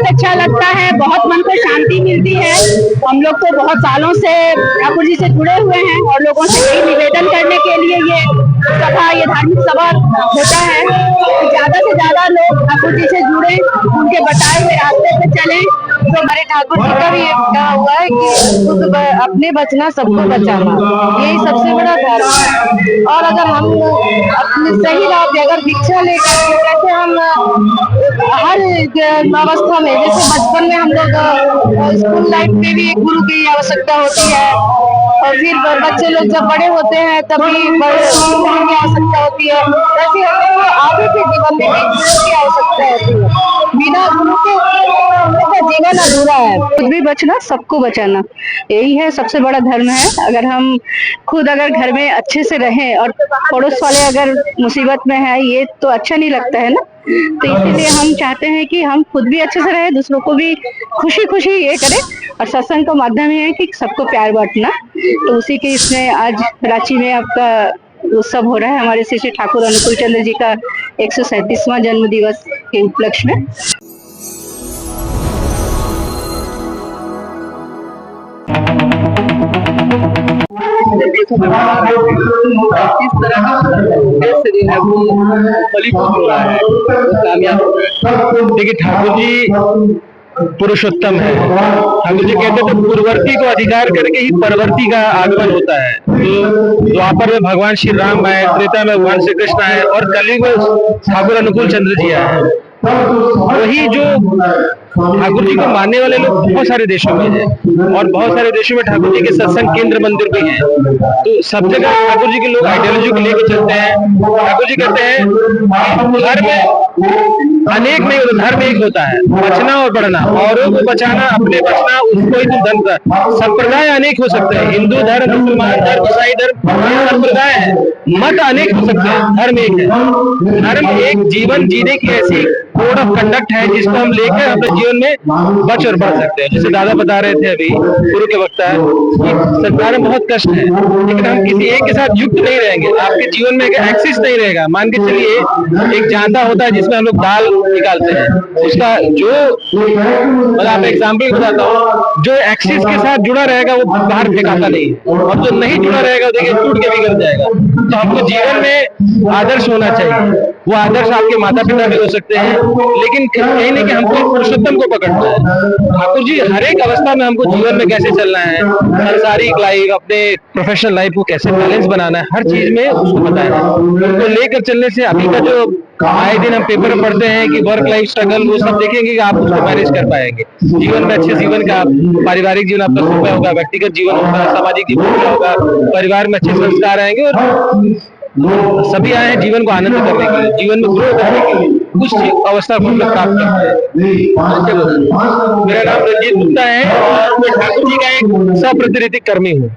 बहुत अच्छा लगता है, बहुत मन को शांति मिलती है। हम लोग तो बहुत सालों से ठाकुर जी से जुड़े हुए हैं और लोगों से यही निवेदन करने के लिए ये धार्मिक सभा होता है कि ज्यादा से ज्यादा लोग ठाकुर जी से जुड़े, उनके बताए हुए रास्ते पे चले। तो हमारे ठाकुर जी का भी कहा हुआ है कि खुद अपने बचना सबको बचाना, यही सबसे बड़ा धर्म है। और अगर हम अपने सही राह पे अगर दीक्षा लेकर के, जैसे हम हर अवस्था में, जैसे बचपन में हम लोग स्कूल लाइफ में भी एक गुरु की आवश्यकता होती है, और फिर बच्चे लोग जब बड़े होते हैं तब भी गुरु की आवश्यकता होती है, वैसे हमें आगे के जीवन में एक गुरु की आवश्यकता होती है। बिना गुरु के जीवन अधूरा है। खुद भी बचना सबको बचाना, यही है सबसे बड़ा धर्म है। अगर हम खुद अगर घर में अच्छे से रहें और पड़ोस वाले अगर मुसीबत में है, ये तो अच्छा नहीं लगता है ना। तो इसीलिए हम चाहते हैं कि हम खुद भी अच्छे से रहें, दूसरों को भी खुशी खुशी ये करें। और सत्संग का माध्यम ये है कि सबको प्यार बांटना। तो उसी के इसमें आज रांची में आपका उत्सव हो रहा है, हमारे श्री श्री ठाकुर अनुकूल चंद्र जी का 137वां जन्म दिवस के उपलक्ष्य में। किस तरह शरीर है वो फलीभूत हो रहा है, कामयाब। देखिए ठाकुर जी पुरुषोत्तम है। ठाकुर जी कहते थे पूर्ववर्ती को अधिकार करके ही परवर्ती का आगमन होता है। तो द्वापर में भगवान श्री राम आए, त्रेता में भगवान श्री कृष्ण आए और कलयुग में ठाकुर अनुकूल चंद्र जी आए। वही जो ठाकुर जी को मानने वाले लोग बहुत सारे देशों में हैं और बहुत सारे देशों में ठाकुर जी के सत्संग केंद्र मंदिर भी हैं। तो सब जगह ठाकुर जी के लोग आइडियोलॉजी को लेकर चलते हैं। ठाकुर जी कहते हैं धर्म अनेक नहीं होता, धर्म एक होता है, बचना और बढ़ना, औरों को बचाना, अपने बचना, उसको ही तुम धर्म का। संप्रदाय अनेक हो सकते हैं, हिंदू धर्म, मुसलमान धर्म, ईसाई धर्म, संप्रदाय है, मत अनेक हो सकते हैं, धर्म एक है। धर्म एक जीवन जीने की ऐसी कोड ऑफ कंडक्ट है जिसको हम लेकर अपने जीवन में बच और बढ़ सकते हैं। जैसे दादा बता रहे थे अभी गुरु के वक्ता है कि संसार में बहुत कष्ट है, लेकिन हम किसी एक के साथ युक्त नहीं रहेंगे। आपके जीवन में एक्सिस नहीं रहेगा। मान के चलिए एक जांता होता है जिसमें हम लोग दाल निकालते हैं, उसका जो मतलब आप एग्जाम्पल बताता हूँ, जो एक्सिस के साथ जुड़ा रहेगा वो बाहर फेंकाता नहीं, और जो नहीं जुड़ा रहेगा देखिए टूट के बिगड़ जाएगा। तो हमको जीवन में आदर्श होना चाहिए। वो आदर्श आपके माता पिता भी हो सकते हैं, लेकिन कहीं नहीं कि हमको पुरुषोत्तम को पकड़ना है। ठाकुर जी हर एक अवस्था में हमको जीवन में कैसे चलना है, सांसारिक लाइफ, अपने प्रोफेशनल लाइफ को कैसे बैलेंस बनाना है, हर चीज में उसको बताया है। उनको लेकर चलने से अभी का जो आए दिन हम पेपर में पढ़ते हैं कि वर्क लाइफ स्ट्रगल, वो सब देखेंगे कि आप उसको मैनेज कर पाएंगे। जीवन में अच्छे जीवन का, पारिवारिक जीवन आपका सुखमय होगा, व्यक्तिगत जीवन होगा, सामाजिक जीवन होगा, परिवार में अच्छे संस्कार आएंगे और सभी आए हैं जीवन को आनंद करने के लिए, जीवन में ग्रो करने के लिए, कुछ अवस्था को प्राप्त करते हैं। मेरा नाम रंजीत गुप्ता है और मैं ठाकुर जी का एक सप्रतिनिधिक कर्मी हूँ।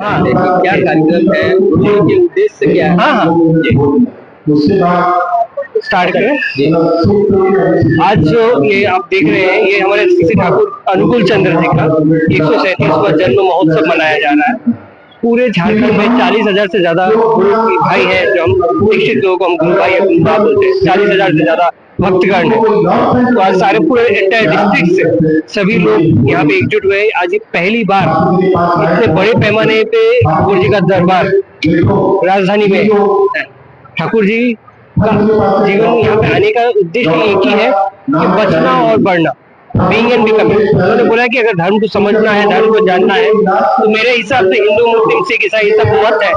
हाँ, क्या कार्यक्रम है, उद्देश्य क्या है? हाँ, स्टार्ट करें। आज जो ये आप देख रहे हैं, ये हमारे श्री ठाकुर अनुकूल चंद्र जी का 137वां जन्म महोत्सव मनाया जा रहा है। पूरे झारखंड में 40,000 से ज्यादा गुरु भाई हैं, जो हम दीक्षित लोगों को हम गुरु भाई बोलते हैं। 40,000 से ज्यादा भक्तगण है। तो आज सारे पूरे एंटायर डिस्ट्रिक्ट से सभी लोग यहाँ पे एकजुट हुए। आज ये पहली बार इतने बड़े पैमाने पे ठाकुर जी का दरबार राजधानी में। ठाकुर जी का जीवन यहाँ पे आने का उद्देश्य एक ही है कि बचना और बढ़ना, बीइंग एंड बिकमिंग। उन्होंने बोला कि अगर धर्म को समझना है, धर्म को जानना है, तो मेरे हिसाब से हिंदू, मुस्लिम, सिख, ईसाई सब मत है।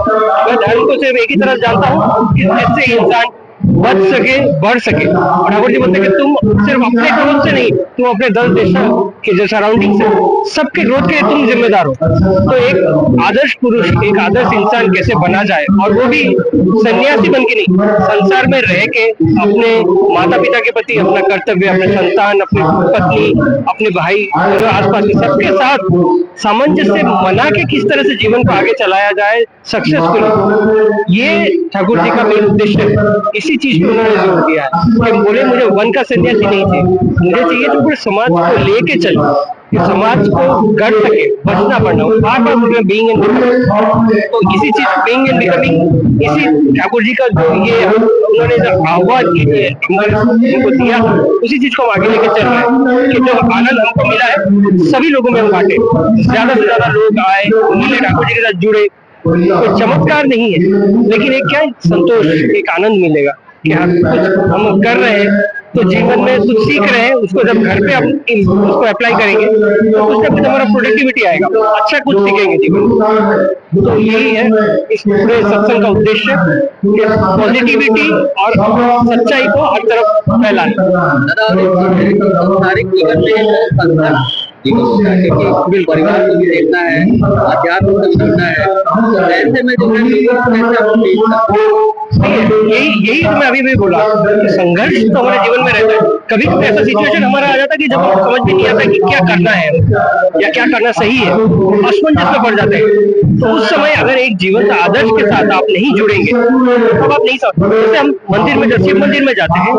मैं धर्म को सिर्फ एक ही तरफ जानता हूँ कि जिससे इंसान बच सके, बढ़ सके। और ठाकुर जी बोलते हैं कि तुम सिर्फ अपने ग्रोथ से नहीं, तुम अपने 10 देशों के जो सराउंडिंग से सबके ग्रोथ के लिए तुम जिम्मेदार हो। तो एक आदर्श पुरुष, एक आदर्श इंसान कैसे बना जाए, और वो भी सन्यासी बन के नहीं, संसार में रह के अपने माता पिता के प्रति अपना कर्तव्य, अपने संतान, अपनी पत्नी, अपने भाई और आसपास के सबके साथ सामंजस्य बना के किस तरह से जीवन को आगे चलाया जाए सक्सेसफुल, ये ठाकुर जी का मेन उद्देश्य है। इसी चीज को उन्होंने जोड़ दिया है कि बोले मुझे वन का सन्यासी नहीं चाहिए, मुझे चाहिए तो पूरे समाज को लेके चले। कि समाज को गढ़ सके, बचना पड़ना, बार बार बोल रहे हैं बीइंग एंड बिकमिंग। तो इसी चीज बीइंग एंड बिकमिंग, इसी ठाकुर जी का जो ये उन्होंने जो आह्वान हमको दिया था, उसी चीज को हम आगे लेके चल रहे हैं कि जो आनंद हमको मिला है सभी लोगों में हम बांटे, ज्यादा से ज्यादा लोग आए, मिले, ठाकुर जी के साथ जुड़े। कोई चमत्कार नहीं है, लेकिन एक क्या संतोष, एक आनंद मिलेगा कि हाँ कुछ हम कर रहे हैं, तो जीवन में कुछ सीख रहे हैं, उसको जब घर पे हम उसको अप्लाई करेंगे तो कुछ ना कुछ हमारा प्रोडक्टिविटी आएगा, अच्छा कुछ सीखेंगे जीवन में। तो यही है इस पूरे सत्संग का उद्देश्य कि पॉजिटिविटी और सच्चाई को हर तरफ फैलाना। बिल्कुल, परिवार को भी देखना है, अध्यात्म को भी देखना है, तो ऐसे में जो है यही तो मैं अभी भी बोला कि संघर्ष तो हमारे जीवन में रहता है। कभी कभी ऐसा सिचुएशन हमारा आ जाता है कि जब हम समझ में नहीं आता कि क्या करना है या क्या करना सही है, असमंजस में पड़ जाते हैं। तो उस समय अगर एक जीवन का आदर्श के साथ आप नहीं जुड़ेंगे तब आप नहीं समझ। जैसे हम मंदिर में, जब शिव मंदिर में जाते हैं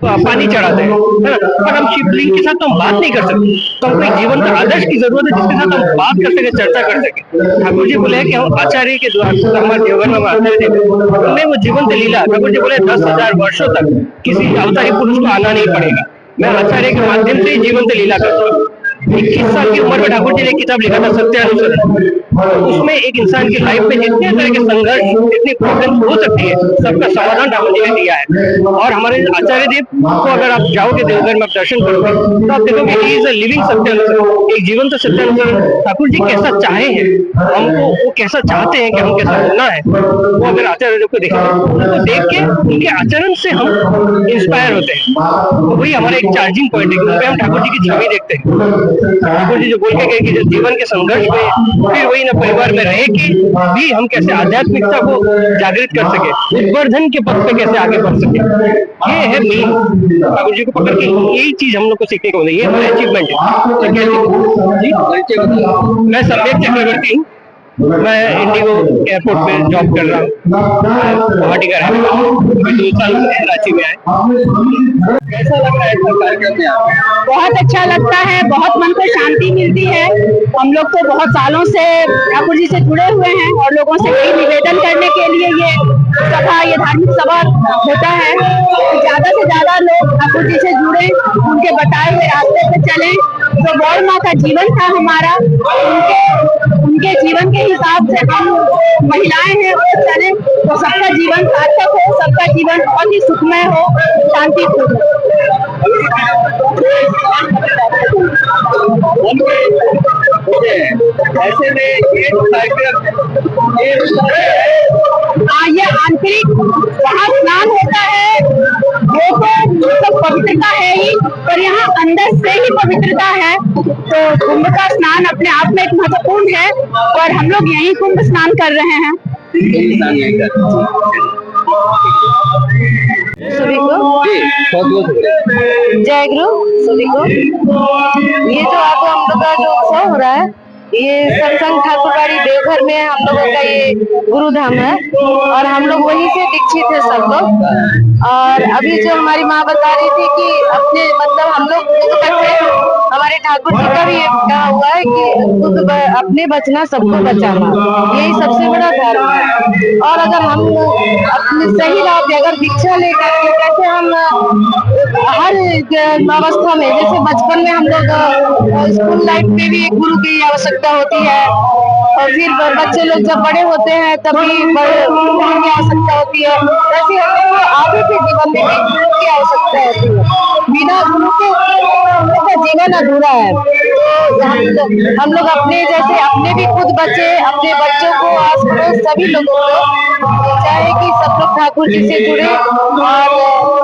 तो हम पानी चढ़ाते हैं, है ना, पर हम शिवलिंग के साथ तो हम बात नहीं कर सकते। तो हमको एक जीवन का आदर्श की जरूरत है जिसके साथ हम बात कर सके, चर्चा कर सके। ठाकुर जी बोले कि हम आचार्य के द्वार से, हमारे देवघर में आचार्य थे, उन्होंने वो जीवंत लीला, ठाकुर जी बोले 10,000 वर्षों तक किसी अवतारी पुरुष को आना नहीं पड़ेगा। मैं आचार्य के माध्यम से ही जीवंत लीला करता हूँ। 21 साल की उम्र में ठाकुर जी ने एक किताब लिखा था सत्यानुसरण। उसमें एक इंसान की लाइफ में जितने तरह के संघर्ष, जितनी प्रॉब्लम हो सकती है, सबका समाधान ठाकुर जी ने दिया है। और हमारे आचार्य देव को अगर आप जाओगे देवघर में, आप दर्शन करोगे तो आप देखोगे ही इज अ लिविंग सत्यानुसरण, एक जीवंत सत्यानुसरण। ठाकुर जी कैसा चाहे हैं हमको, वो कैसा चाहते हैं कि हम कैसा होना है, वो अगर आचार्य देव को देखेंगे तो देख के उनके आचरण से हम इंस्पायर होते हैं। तो वही हमारा एक चार्जिंग पॉइंट है, उनपे हम ठाकुर जी की छवि देखते हैं। ठाकुर जी जो बोल के गए कि जो जीवन के संघर्ष में, फिर वही ना परिवार में रह के भी हम कैसे आध्यात्मिकता को जागृत कर सके, उद्वर्धन के पथ पे कैसे आगे बढ़ सके, ये है मेन। ठाकुर जी को पकड़ के यही चीज हम लोग को सीखने को मिली, ये हमारा अचीवमेंट है। मैं सम्यक चक्रवर्ती हूँ, मैं इंडिगो एयरपोर्ट में जॉब कर रहा हूँ, गुवाहाटी का रहने वाला हूँ, 2 साल रांची में आए। कैसा लग रहा है कार्यक्रम में? बहुत अच्छा लगता है, बहुत मन को शांति मिलती है। हम लोग तो बहुत सालों से ठाकुर जी से जुड़े हुए हैं और लोगों से यही निवेदन करने के लिए ये सभा, ये धार्मिक सभा होता है कि ज्यादा से ज्यादा लोग ठाकुर जी से जुड़े, उनके बताए हुए रास्ते पे चले। जो गौर माँ का जीवन था हमारा, उनके जीवन के हिसाब से हम महिलाएं हैं वो चले, तो सबका जीवन सार्थक हो, सबका जीवन बहुत ही सुखमय हो, शांतिपूर्ण। ऐसे में ये कार्यक्रम ये आंतरिक वहाँ स्नान होता है, वो तो सब पवित्रता है ही, पर यहाँ अंदर से ही पवित्रता है। तो कुंभ का स्नान अपने आप में एक महत्वपूर्ण है और हम लोग यही कुंभ स्नान कर रहे हैं। सभी को जय गुरु। सभी को ये जो आज हम लोग का जो उत्सव हो रहा है, ये सत्संग ठाकुरबाड़ी देवघर में हम लोगों का ये गुरुधाम है और हम लोग वहीं से दीक्षित है सब लोग। और अभी जो हमारी माँ बता रही थी कि अपने मतलब हम लोग खुद बचे, हमारे ठाकुर जी का भी ये कहा हुआ है कि खुद अपने बचना सबको बचाना, यही सबसे बड़ा धर्म है। और अगर हम अपने सही राह पे अगर दीक्षा लेकर के, जैसे हम हर अवस्था में, जैसे बचपन में हम लोग स्कूल लाइफ में भी एक गुरु की आवश्यकता होती है, और फिर बच्चे लोग जब बड़े होते हैं तब भी गुरु की आवश्यकता होती है, वैसे हमें वो आगे के जीवन में भी गुरु की आवश्यकता होती है। बिना गुरु के हम लोग का जीवन अधूरा है। तो हम लोग अपने जैसे अपने भी खुद बचे, अपने बच्चों को, आस पड़ोस सभी लोगों को चाहे कि सब लोग ठाकुर जी से जुड़े और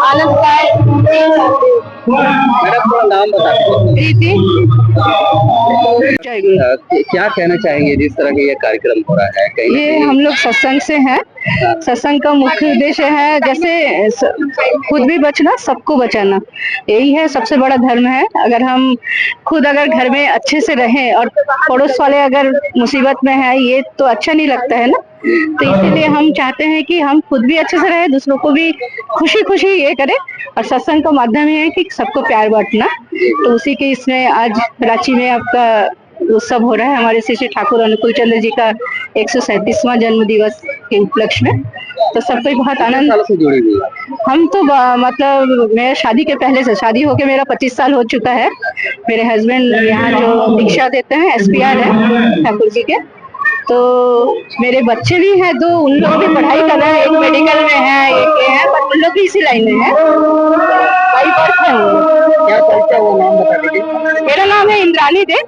आनंद पाए। मेरा पूरा नाम बता प्रीति। क्या कहना चाहेंगे जिस तरह का ये कार्यक्रम हो रहा है? कहीं ये हम लोग सत्संग से हैं। सत्संग का मुख्य उद्देश्य है जैसे खुद भी बचना, सबको बचाना, यही है सबसे बड़ा धर्म है। अगर हम खुद अगर घर में अच्छे से रहें और पड़ोस वाले अगर मुसीबत में है, ये तो अच्छा नहीं लगता है ना। तो इसीलिए हम चाहते हैं कि हम खुद भी अच्छे से रहे, दूसरों को भी खुशी खुशी ये करें। और सत्संग का माध्यम ये है कि सबको प्यार बांटना। तो उसी के इसमें आज रांची में आपका उत्सव हो रहा है हमारे श्री श्री ठाकुर अनुकूल चंद्र जी का 137वां जन्म दिवस के उपलक्ष्य में। तो सबको बहुत आनंद। सालों से जुड़ी हुई है। हम तो मतलब मेरे शादी के पहले से, शादी होके मेरा 25 साल हो चुका है। मेरे हस्बैंड यहाँ जो दीक्षा देते हैं SPR है ठाकुर जी के। तो मेरे बच्चे भी हैं 2, उन लोग भी पढ़ाई कर रहे हैं, एक मेडिकल में है, एक ये है, पर उन लोग भी इसी लाइन में है। भाई वर्ष है वो। क्या परिचय हुआ, नाम बता दीजिए। मेरा नाम है इंद्रानी दे।